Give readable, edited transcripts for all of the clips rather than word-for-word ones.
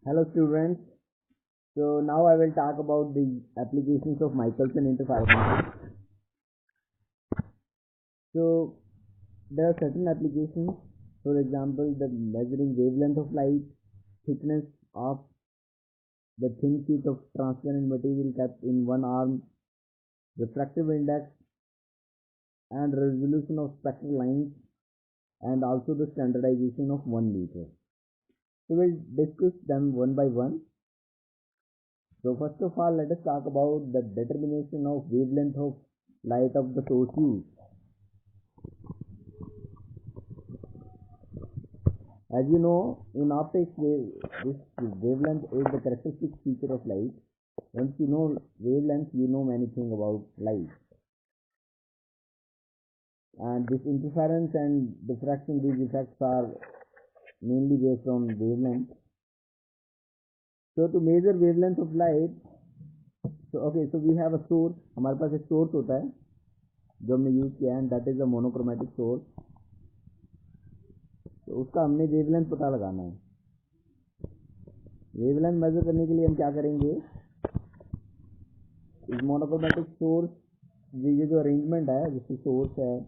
Hello students. So now I will talk about the applications of Michelson interferometry. So there are certain applications, for example, the measuring wavelength of light, thickness of the thin sheet of transparent material kept in one arm, refractive index, and resolution of spectral lines, and also the standardization of 1 meter. So we'll discuss them one by one. So first of all, let us talk about the determination of wavelength of light of the source used. As you know, in optics, this wavelength is the characteristic feature of light. Once you know wavelength, you know many things about light. And this interference and diffraction, these effects are mainly based on wavelength. So to measure wavelength of light, so we have a source. हमारे पास एक source होता है जो हमने use किया है, that is a monochromatic source. तो उसका हमने वेवलेंथ पता लगाना है. वेवलेंथ मेजर करने के लिए हम क्या करेंगे, इस मोनोक्रोमेटिक सोर्स, ये जो अरेंजमेंट है, जैसे सोर्स है,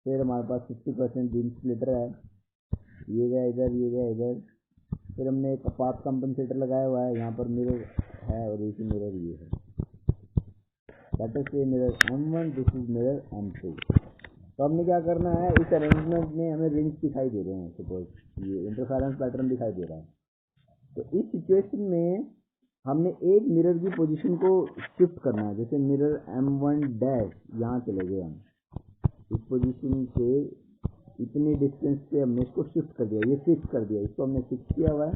फिर हमारे पास 50% बीम स्प्लिटर है, ये गया इधर, ये गया इधर, फिर हमने एक पाथ कंपनसेटर लगाया हुआ है, यहाँ पर मिरर है और एक मिरर ये है, दैट इज ये mirror M1, this is mirror M2. तो हमने क्या करना है, इस अरेंजमेंट में हमें रिंग्स दिखाई दे रहे हैं, सपोज ये इंटरफेरेंस पैटर्न दिखाई दे रहा है. तो इस सिचुएशन में हमने एक मिरर की पोजीशन को शिफ्ट करना है. जैसे मिरर M1 डैश यहाँ चले गए, हम इस पोजीशन से इतनी डिस्टेंस पे हमने इसको शिफ्ट कर दिया, ये फिक्स कर दिया, इसको हमने फिक्स किया हुआ है,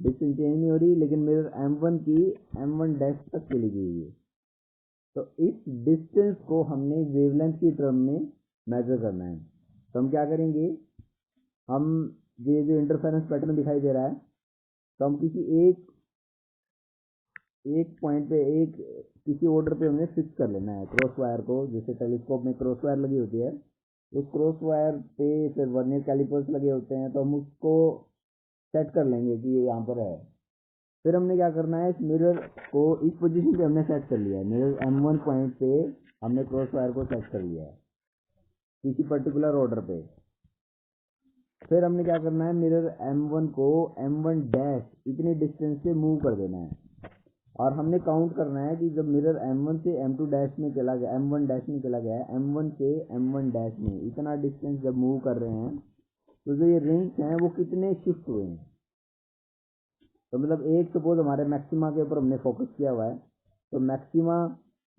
डिस्टेंस चेंज नहीं हो रही, लेकिन मिरर M1 की M1 डैश तक चली गई है. तो इस डिस्टेंस को हमने वेवलेंथ की टर्म में मेजर करना है. तो हम क्या करेंगे, हम ये जो इंटरफेरेंस पैटर्न दिखाई दे रहा है, तो हम किसी एक पॉइंट पे, किसी ऑर्डर पे हमें फिक्स कर लेना है क्रॉस वायर को. जैसे टेलीस्कोप में क्रॉस वायर लगी होती है, उस क्रॉस वायर पे फिर वर्नियर कैलिपर्स लगे होते हैं, तो हम उसको सेट कर लेंगे कि ये यहाँ पर है. फिर हमने क्या करना है, इस मिरर को इस पोजीशन पे हमने सेट कर लिया है, मिरर M1 पॉइंट पे हमने क्रॉस वायर को सेट कर लिया है किसी पर्टिकुलर ऑर्डर पे. फिर हमने क्या करना है, मिरर M1 को M1 डैश इतनी डिस्टेंस से मूव कर देना है, और हमने काउंट करना है कि जब मिरर M1 से M2 डैश में चला गया, M1 डैश में चला गया, M1 से M1 डैश में इतना डिस्टेंस जब मूव कर रहे हैं, तो जो ये रिंग्स हैं वो कितने शिफ्ट हुए हैं. तो मतलब एक सपोज हमारे मैक्सिमा के ऊपर हमने फोकस किया हुआ है, तो मैक्सिमा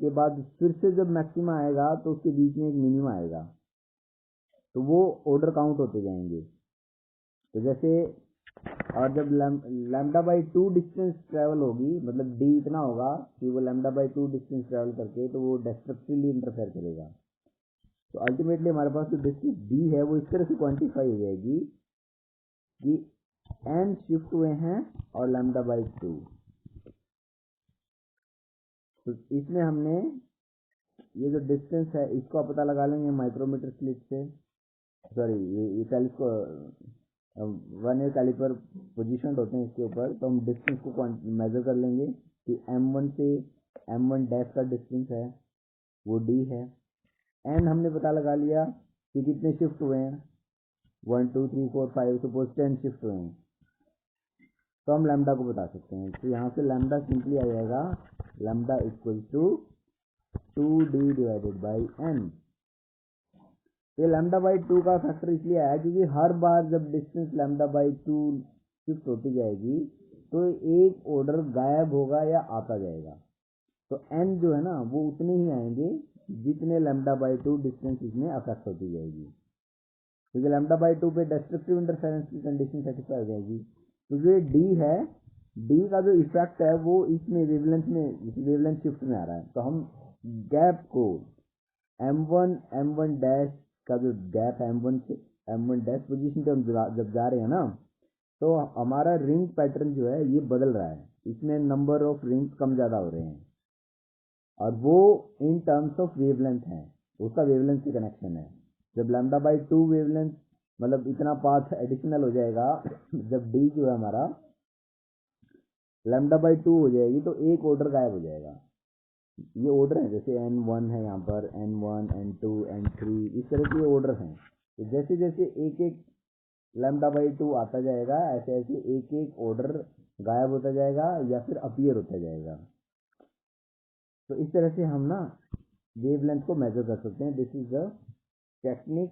के बाद फिर से जब मैक्सिमा आएगा तो उसके बीच में एक मिनिमा आएगा, तो वो ऑर्डर काउंट होते जाएंगे. तो जैसे, और जब लैम्डा बाई 2 डिस्टेंस ट्रेवल होगी, मतलब डी इतना होगा कि वो लैम्डा बाई 2 डिस्टेंस ट्रेवल करके तो वो डिस्ट्रक्टिवली इंटरफेयर करेगा. तो अल्टीमेटली हमारे पास जो डिस्टेंस डी है वो इस तरह से क्वांटिफाई हो जाएगी कि एन शिफ्ट हुए हैं और लैम्डा बाई 2. तो इसमें हमने ये जो डिस्टेंस है इसको पता लगा लेंगे माइक्रोमीटर स्लिट से, सॉरी ये टेलीस्कोप वर्नियर कैलिपर पोजीशन होते हैं इसके ऊपर, तो हम डिस्टेंस को मेजर कर लेंगे कि M1 से M1 डैश का डिस्टेंस है वो D है. एन हमने पता लगा लिया कि कितने शिफ्ट हुए हैं, 1 2 3 4 5, सपोज 10 शिफ्ट हुए हैं, तो हम लैम्डा को बता सकते हैं. तो यहाँ से लैम्डा सिंपली आ जाएगा, lambda equal to 2D divided by N. ये लैम्डा बाई 2 का फैक्टर इसलिए आया क्योंकि हर बार जब डिस्टेंस लैम्डा बाई 2 शिफ्ट होती जाएगी तो एक ऑर्डर गायब होगा या आता जाएगा. तो n जो है ना वो उतने ही आएंगे जितने लैम्डा बाई 2 डिस्टेंस इसमें अफेक्ट होती जाएगी, क्योंकि लैम्डा बाई 2 पे डिस्ट्रक्टिव इंटरफेरेंस की कंडीशन सेटिस्फाई हो जाएगी. तो जो D है, D का जो इफेक्ट है वो इसमें वेवलेंथ शिफ्ट में आ रहा है. तो हम गैप को M1 डैश का जो गैप है M1 से M1 डैश पोजीशन पे हम जब जा रहे हैं ना, तो हमारा रिंग पैटर्न जो है ये बदल रहा है, इसमें नंबर ऑफ रिंग्स कम ज़्यादा हो रहे हैं, और वो इन टर्म्स ऑफ वेवलेंथ है, उसका वेवलेंथ से कनेक्शन है. जब लैम्डा बाई 2 वेवलेंथ मतलब इतना पाथ एडिशनल हो जाएगा, जब D जो है हमारा λ/2 हो जाएगी तो एक ऑर्डर गायब हो जाएगा। ये ऑर्डर है, जैसे n1 है यहाँ पर, n1 n2 n3 इस तरह के ऑर्डर हैं। तो जैसे जैसे एक एक λ/2 आता जाएगा, ऐसे ऐसे एक एक ऑर्डर गायब होता जाएगा या फिर अपीयर होता जाएगा। तो इस तरह से हम ना वेवलेंथ को मेजर कर सकते हैं। This is the technique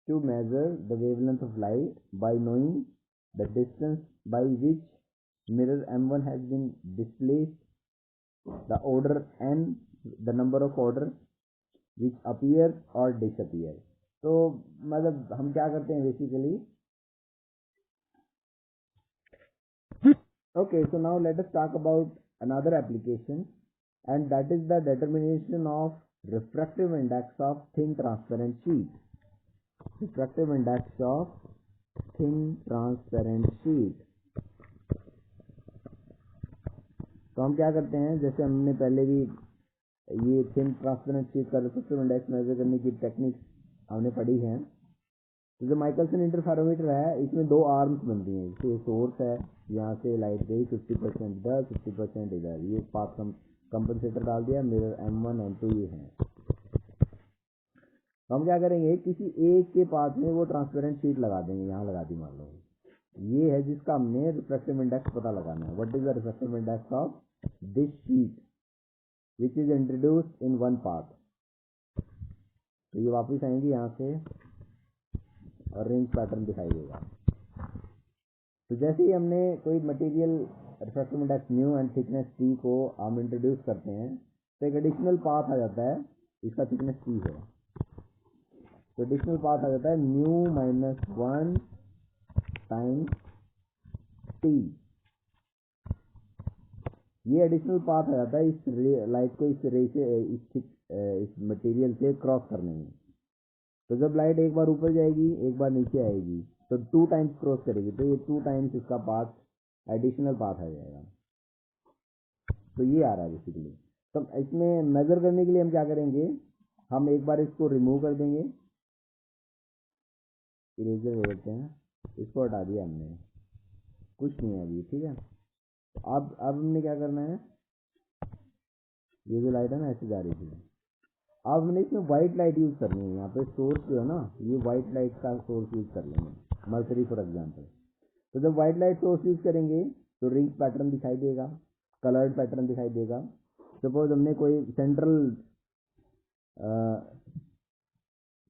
to measure the wavelength of light by knowing the distance by which mirror m1 has been displaced, the order n, the number of order which appear or disappear। तो मतलब हम क्या करते हैं basically, okay, so now let us talk about another application, and that is the determination of refractive index of thin transparent sheet। refractive index of thin transparent sheet। तो हम क्या करते हैं, जैसे हमने पहले भी ये थिन ट्रांसपेरेंट शीट का रिफ्रैक्टिव इंडेक्स मेजर करने की टेक्निक हमने पढ़ी है। तो जो माइकलसन इंटरफेरोमीटर है, इसमें दो आर्म्स बनती हैं। जैसे सोर्स है, यहाँ से लाइट गई 50% इधर 50% इधर, ये पाथ कंपनसेटर डाल दिया, मिरर m1 m2 ये है। तो हम क्या करेंगे, किसी एक के पाथ में वो ट्रांसपेरेंट शीट लगा देंगे, यहाँ लगा दी मान लो, ये है जिसका हमने रिफ्रैक्टिव इंडेक्स पता लगाना है। What is the refractive index of this sheet which is introduced in one path। तो ये वापस आएंगी यहाँ से और रिंग पैटर्न दिखाई देगा। तो जैसे ही हमने कोई material refractive index new and thickness T को हम इंट्रोड्यूस करते हैं, तो एक एडिशनल पाथ आ जाता है, इसका थिकनेस टी है। तो एडिशनल पाथ आ जाता है न्यू -1 टाइम्स टी। ये एडिशनल पाथ आ जाता है इस लाइट को इस रे से इस मटेरियल से क्रॉस करने में। तो जब लाइट एक बार ऊपर जाएगी एक बार नीचे आएगी तो 2 टाइम्स क्रॉस करेगी, तो ये 2 टाइम्स इसका पाथ एडिशनल पाथ आ जाएगा। तो ये आ रहा है बेसिकली। तो इसमें मेजर करने के लिए हम क्या करेंगे, हम एक बार इसको रिमूव कर देंगे, इरेजर ले लेते हैं, इसको हटा दिया हमने, कुछ नहीं है अभी, ठीक है। अब हमने क्या करना है, ये जो लाइट है ना ऐसे जा रही थी, अब हमने इसमें व्हाइट लाइट यूज करनी है। यहाँ पे सोर्स जो है ना, ये व्हाइट लाइट का सोर्स यूज कर लेंगे, मर्करी फॉर एग्जांपल। तो जब व्हाइट लाइट सोर्स यूज करेंगे तो रिंग्स पैटर्न दिखाई देगा, कलर्ड पैटर्न दिखाई देगा। सपोज हमने कोई सेंट्रल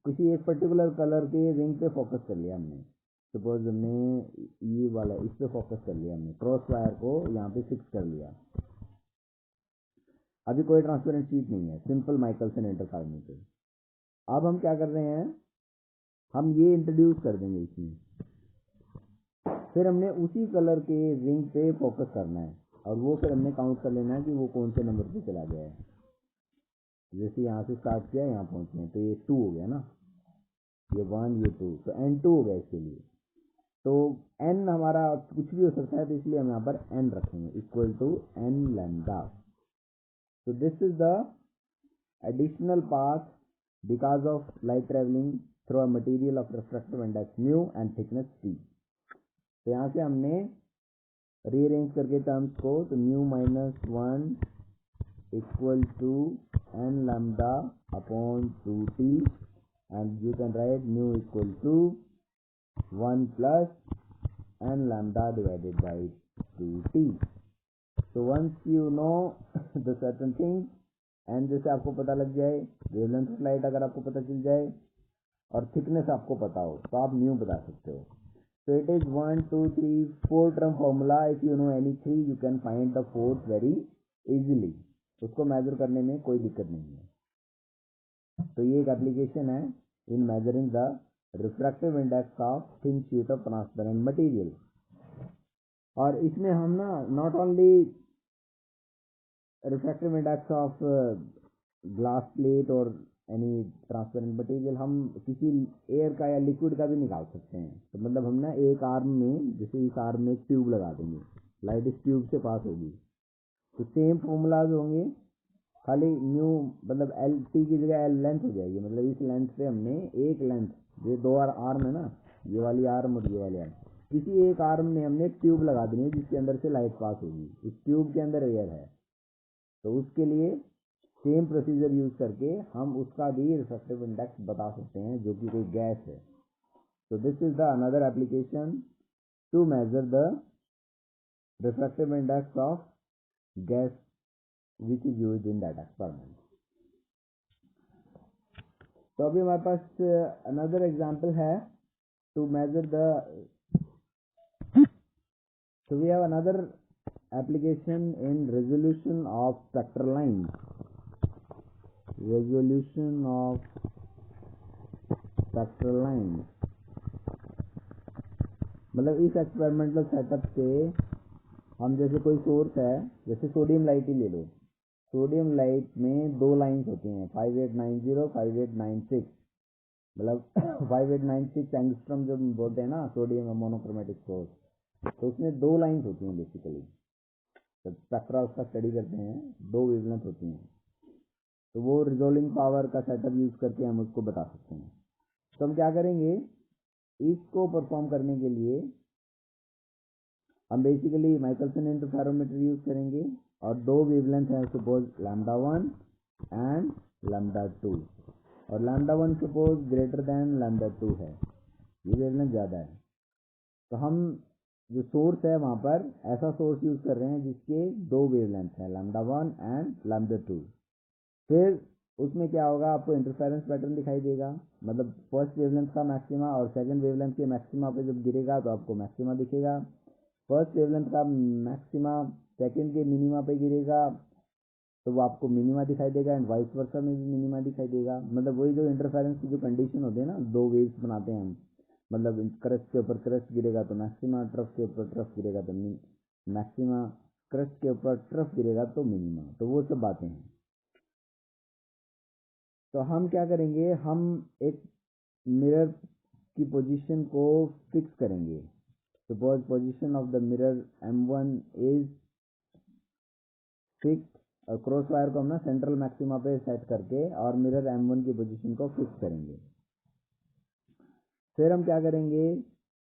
किसी एक पर्टिकुलर कलर के रिंग पे फोकस कर लिया हमने, सपोज हमने ये वाला इस पे फोकस कर लिया, हमने क्रॉस वायर को यहाँ पे फिक्स कर लिया। अभी कोई ट्रांसपेरेंट शीट नहीं है, सिंपल माइकलसन इंटरफेरोमीटर। अब हम क्या कर रहे हैं, हम ये इंट्रोड्यूस कर देंगे इसमें, फिर हमने उसी कलर के रिंग पे फोकस करना है और वो फिर हमने काउंट कर लेना है कि वो कौन से नंबर पे चला गया है। जैसे यहाँ से स्टार्ट किया यहाँ पहुँचने, तो ये 2 हो गया ना, ये 1 ये 2, तो n2 हो गया इसके लिए। तो n हमारा कुछ भी हो सकता है, तो इसलिए हम यहाँ पर n रखेंगे equal to n lambda. So this is the additional path because of light traveling through a material of refractive index mu and thickness t। तो यहाँ से हमने रीअरेंज करके टर्म्स को, तो mu -1 equal to n lambda upon 2t and you can write mu equal to 1 plus n lambda divided by 2t। तो once you know the certain thing, and जैसे आपको पता लग जाए, वेवलेंथ ऑफ लाइट अगर आपको पता चल जाए और थिकनेस आपको पता हो, तो आप म्यू बता सकते हो। तो it is 1 2 3 4 term formula. If you know any 3 you can find the fourth very easily. उसको मेजर करने में कोई दिक्कत नहीं है। तो ये एक एप्लीकेशन है इन measuring the refractive index of thin sheet of transparent material. और इसमें हम ना not only refractive index of glass plate और एनी ट्रांसपेरेंट मटेरियल, हम किसी एयर का या लिक्विड का भी निकाल सकते हैं। तो मतलब हम ना एक आर्म में, जैसे इस आर्म में एक ट्यूब लगा देंगे, लाइट इस ट्यूब से पास होगी, तो सेम फॉर्मूलाज होंगे, खाली न्यू मतलब एल टी की जगह एल लेंथ हो जाएगी। मतलब इस लेंथ पे हमने एक लेंथ, ये 2 आर्म है ना, ये वाली आर्म और ये वाली आर्म, किसी एक आर्म में हमने एक ट्यूब लगा दी है जिसके अंदर से लाइट पास होगी, इस ट्यूब के अंदर एयर है, तो उसके लिए सेम प्रोसीजर यूज करके हम उसका भी रिफ्रैक्टिव इंडेक्स बता सकते हैं जो कि कोई गैस है। तो this is the another application to measure the refractive index of gas which is used in that experiment. तो अभी हमारे पास अनदर एग्जांपल है to measure the, so we have another application in resolution of spectral lines, resolution of spectral lines। मतलब इस experimental setup से हम जैसे कोई सोर्स है, जैसे सोडियम लाइट ही ले लो, सोडियम लाइट में दो लाइंस होती हैं 5890 5896, मतलब 5896 एंगस्ट्रॉम जो बोलते हैं ना सोडियम मोनोक्रोमेटिक सोर्स, तो उसमें दो लाइंस होती हैं बेसिकली। जब स्पेक्ट्रा उसका स्टडी करते हैं दो वेवलेंथ होती हैं, तो वो रिजोल्विंग पावर का सेटअप यूज करके हम उसको बता सकते हैं। तो हम क्या करेंगे, इसको परफॉर्म करने के लिए हम बेसिकली माइकलसन इंटरफेरोमीटर यूज करेंगे और दो वेवलेंथ है, सपोज λ1 एंड λ2, और λ1 सपोज ग्रेटर देन λ2 है, ये वेवलेंथ ज़्यादा है। तो हम जो सोर्स है वहाँ पर ऐसा सोर्स यूज कर रहे हैं जिसके दो वेवलेंथ है λ1 एंड λ2। फिर उसमें क्या होगा, आपको इंटरफेरेंस पैटर्न दिखाई देगा, मतलब फर्स्ट वेवलेंथ का मैक्सिमा और सेकंड वेवलेंथ के मैक्सिमा पे जब गिरेगा तो आपको मैक्सिमा दिखेगा, फर्स्ट वेवलेंथ का मैक्सिमा सेकंड के मिनिमा पे गिरेगा तो वो आपको मिनिमा दिखाई देगा, एंड वाइस वर्सा में भी मिनिमा दिखाई देगा। मतलब वही जो इंटरफेरेंस की जो कंडीशन होती है ना, दो वेव्स बनाते हैं हम, मतलब क्रस्ट के ऊपर क्रस्ट गिरेगा तो मैक्सिमा, ट्रफ के ऊपर ट्रफ गिरेगा तो मैक्सिमा, क्रस्ट के ऊपर ट्रफ गिरेगा तो मिनिमा, तो वो सब बातें हैं। तो हम क्या करेंगे, हम एक मिरर की पोजीशन को फिक्स करेंगे। Suppose position of the mirror M1 is fix, और क्रॉस वायर को हम ना सेंट्रल मैक्सिमा पे सेट करके और मिरर M1 की पोजीशन को फिक्स करेंगे। फिर हम क्या करेंगे,